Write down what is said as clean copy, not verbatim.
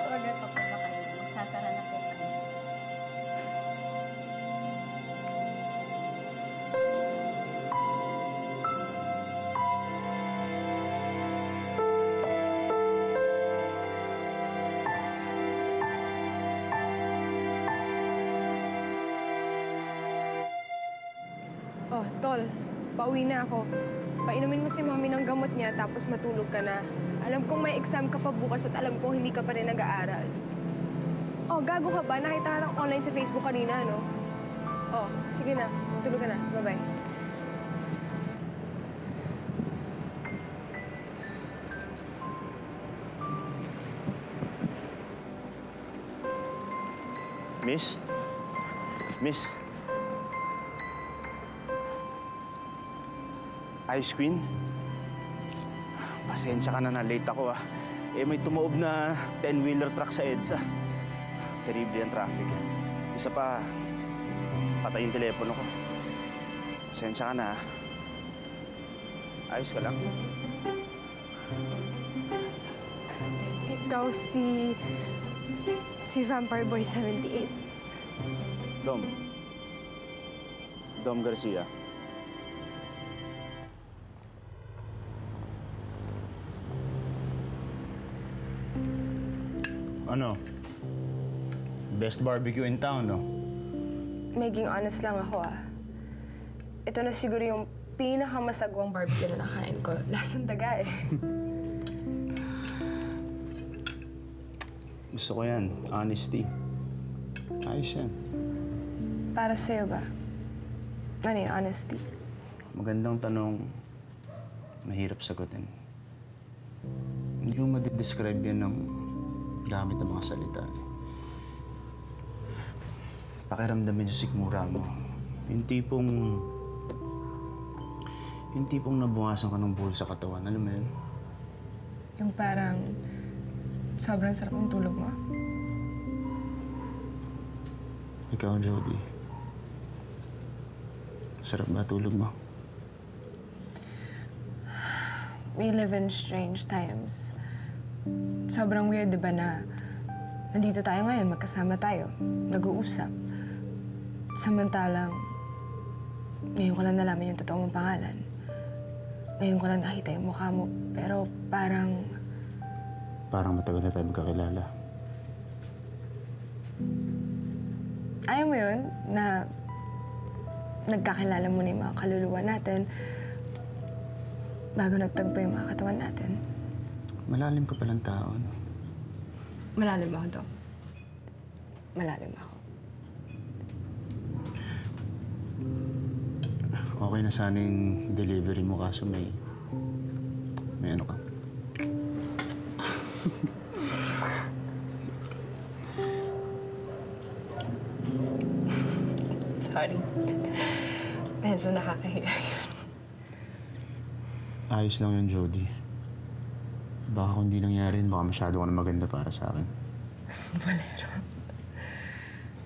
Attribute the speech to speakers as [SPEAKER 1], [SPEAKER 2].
[SPEAKER 1] Last order pa po ba kayo? Magsasara na po kami.
[SPEAKER 2] Oh, Tol, pauwi na ako. Painumin mo si Mami ng gamot niya tapos matulog ka na. Alam kong may exam ka pa bukas at alam kong hindi ka pa rin nag-aaral. Oh, gago ka ba? Nakita ka online sa Facebook kanina, no? Oh, sige na. Tulog ka na. Bye-bye.
[SPEAKER 3] Miss? Miss? Ice Queen? Pasensya ka na late ako ah. Eh may tumaob na 10-wheeler truck sa EDSA. Terrible ang traffic. Isa pa, patay yung telepono ko. Pasensya ka na ah. Ayos ka lang?
[SPEAKER 2] Ikaw si Vampire Boy 78.
[SPEAKER 3] Dom Garcia. Ano? Best barbecue in town, no?
[SPEAKER 2] Maging honest lang ako, ah. Ito na siguro yung pinakamasagwang barbecue na nakain ko. Lasang daga, eh.
[SPEAKER 3] Gusto ko yan. Honesty. Ayos yan.
[SPEAKER 2] Para sa'yo ba? Ano yung honesty?
[SPEAKER 3] Magandang tanong. Mahirap sagutin. Hindi mo madidescribe yan ng gamit ng mga salita. Pakiramdamin yung sikmura mo. Yung tipong nabuhasan ka ng buhol sa katawan. Alam mo yun?
[SPEAKER 2] Yung parang sobrang sarap ng tulog mo.
[SPEAKER 3] Ikaw, Jody. Sarap ba tulog mo?
[SPEAKER 2] We live in strange times. Sobrang weird, di ba, na nandito tayo ngayon, magkasama tayo, nag-uusap. Samantalang, ngayon ko lang nalaman yung totoo mong pangalan. Ngayon ko lang nakita yung mukha mo, pero parang...
[SPEAKER 3] Parang matagal na tayo magkakilala.
[SPEAKER 2] Ayaw mo yun, na nagkakilala mo na yung mga kaluluwa natin bago nagtagpo yung mga katawan natin.
[SPEAKER 3] Malalim ka palang tao, no?
[SPEAKER 2] Malalim ako, Dok. Malalim ako.
[SPEAKER 3] Okay na sana yung delivery mo kaso may ano ka.
[SPEAKER 2] Sorry. Medyo nakakahiya yun.
[SPEAKER 3] Ayos lang yun, Jody. Baka kung di nangyari yun, baka masyado ka na maganda para sa akin.
[SPEAKER 2] Bolero.